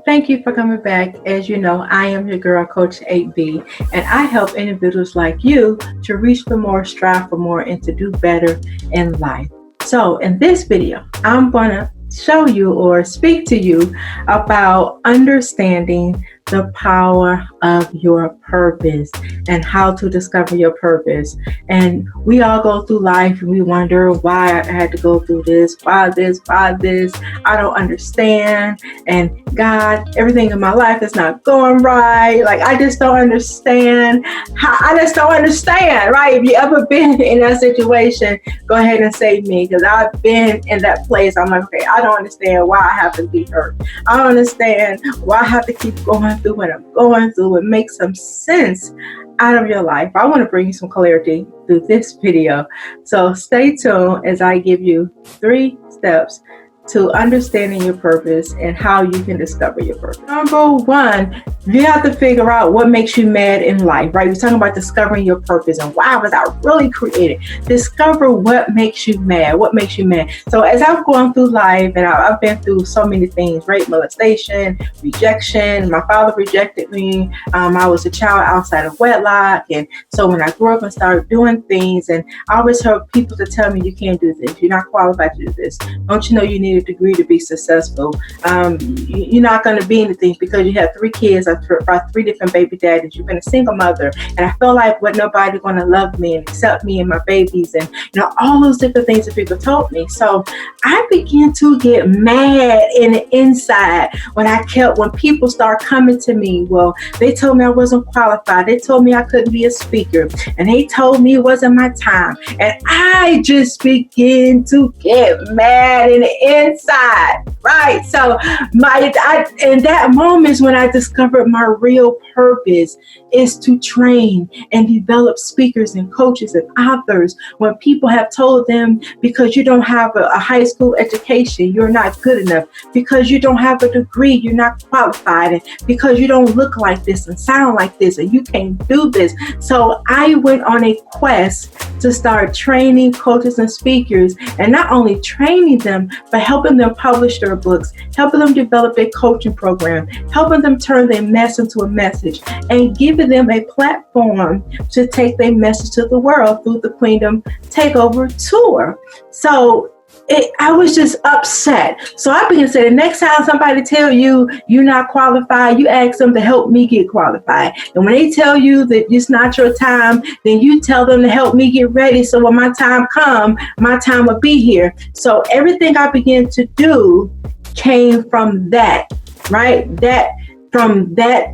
Thank you for coming back. As you know, I am your girl, Coach A.B., and I help individuals like you to reach for more, strive for more, and to do better in life. So in this video, I'm going to show you or speak to you about understanding the power of your purpose and how to discover your purpose. And we all go through life and we wonder why I had to go through this, why this, I don't understand. And God, everything in my life is not going right. Like, I just don't understand. Right? If you ever been in that situation, go ahead and say me, because I've been in that place. I'm like, okay, I don't understand why I have to be hurt. I don't understand why I have to keep going through what I'm going through. It makes some sense out of your life. I want to bring you some clarity through this video. So stay tuned as I give you 3 steps to understanding your purpose and how you can discover your purpose. Number 1, you have to figure out what makes you mad in life, right? We're talking about discovering your purpose and why was I really created. Discover what makes you mad. What makes you mad? So as I've gone through life and I've been through so many things, rape, molestation, rejection. My father rejected me. I was a child outside of wedlock. And so when I grew up and started doing things, and I always heard people to tell me, you can't do this. You're not qualified to do this. Don't you know you need a degree to be successful? You're not going to be anything because you have 3 kids by 3 different baby daddies. You've been a single mother, and I felt like nobody going to love me and accept me and my babies, and all those different things that people told me. So I began to get mad in the inside when people start coming to me. Well, they told me I wasn't qualified. They told me I couldn't be a speaker, and they told me it wasn't my time. And I just began to get mad in the inside, right? So in that moment is when I discovered my real purpose is to train and develop speakers and coaches and authors. When people have told them, because you don't have a high school education, you're not good enough. Because you don't have a degree, you're not qualified. And because you don't look like this and sound like this, and you can't do this. So I went on a quest to start training coaches and speakers, and not only training them, but helping them publish their books, helping them develop their coaching program, helping them turn their mess into a message, and giving them a platform to take their message to the world through the Queendom Takeover Tour. So I was just upset. So I began to say, the next time somebody tell you you're not qualified, you ask them to help me get qualified. And when they tell you that it's not your time, then you tell them to help me get ready. So when my time comes, my time will be here. So everything I began to do came from that, right? From that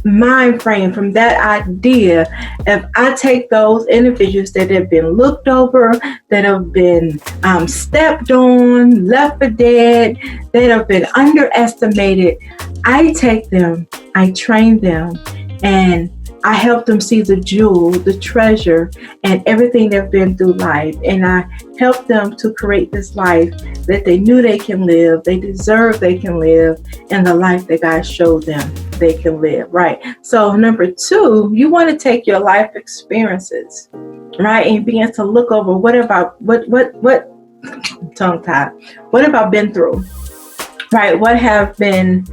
mind frame, from that idea. If I take those individuals that have been looked over, that have been stepped on, left for dead, that have been underestimated, I take them, I train them, and I help them see the jewel, the treasure, and everything they've been through life. And I help them to create this life that they knew they can live, they deserve they can live, and the life that God showed them they can live, right? So number 2, you want to take your life experiences, right? And begin to look over what have I been through, right? What have been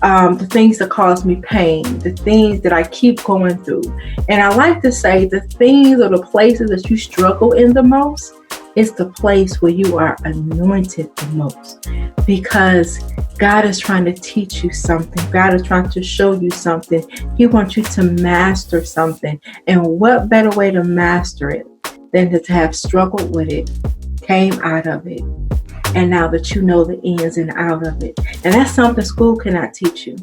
the things that cause me pain, the things that I keep going through. And I like to say the things or the places that you struggle in the most is the place where you are anointed the most, because God is trying to teach you something. God is trying to show you something. He wants you to master something. And what better way to master it than to have struggled with it, came out of it, and now that you know the ins and out of it. And that's something school cannot teach you.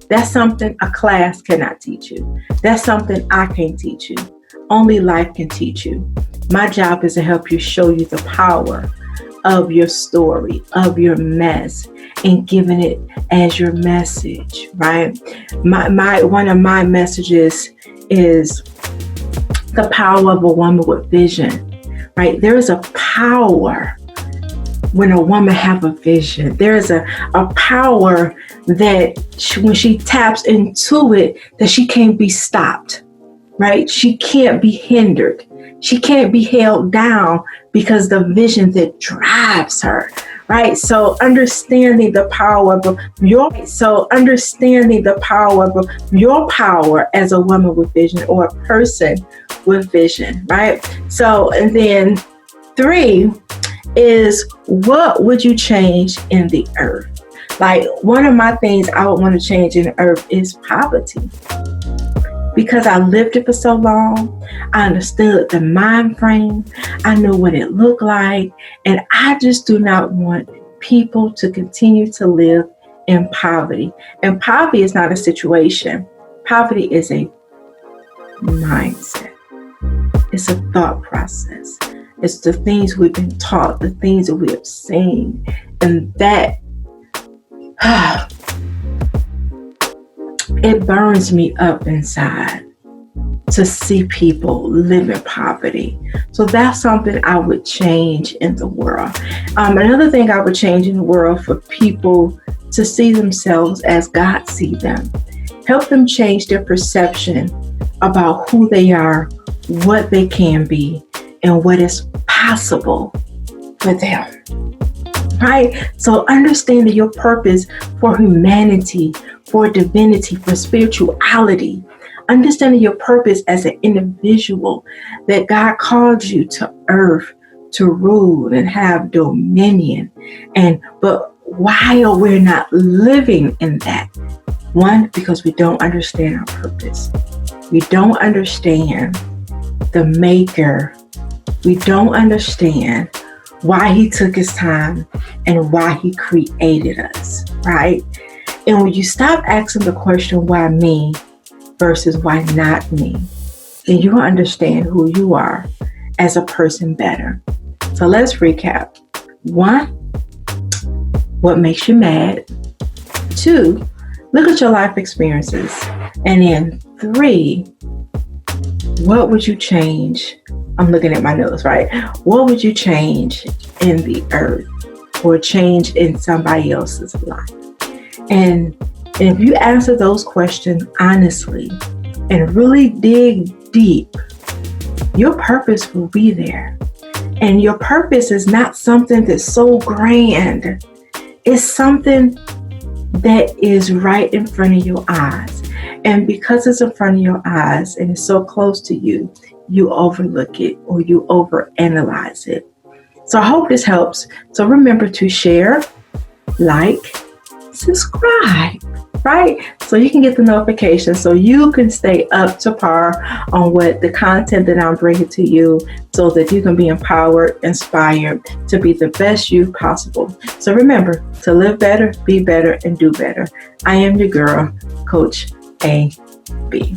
That's something a class cannot teach you. That's something I can't teach you. Only life can teach you. My job is to help you, show you the power of your story, of your mess, and giving it as your message, right? One of my messages is the power of a woman with vision, right? There is a power when a woman have a vision. There is a power that when she taps into it, that she can't be stopped, right? She can't be hindered. She can't be held down because the vision that drives her, right? So understanding the power of your power as a woman with vision or a person with vision, right? So, and then 3 is, what would you change in the earth? Like, one of my things I would want to change in the earth is poverty. Because I lived it for so long, I understood the mind frame, I knew what it looked like, and I just do not want people to continue to live in poverty. And poverty is not a situation. Poverty is a mindset. It's a thought process. It's the things we've been taught, the things that we have seen, and that it burns me up inside to see people live in poverty. So that's something I would change in the world. Another thing I would change in the world, for people to see themselves as God sees them. Help them change their perception about who they are, what they can be, and what is possible for them. Right? So understanding your purpose for humanity, for divinity, for spirituality, understanding your purpose as an individual, that God called you to earth to rule and have dominion. But while we're not living in that, one, because we don't understand our purpose. We don't understand the maker. We don't understand why he took his time and why he created us, right? And when you stop asking the question, why me versus why not me, then you will understand who you are as a person better. So let's recap. 1, what makes you mad? 2, look at your life experiences. And then 3, what would you change? I'm looking at my notes, right? What would you change in the earth or change in somebody else's life? And if you answer those questions honestly and really dig deep, your purpose will be there. And your purpose is not something that's so grand. It's something that is right in front of your eyes. And because it's in front of your eyes and it's so close to you, you overlook it or you overanalyze it. So I hope this helps. So remember to share, like, subscribe, right? So you can get the notifications, so you can stay up to par on what the content that I'm bringing to you, so that you can be empowered, inspired to be the best you possible. So remember to live better, be better, and do better. I am your girl, Coach A.B.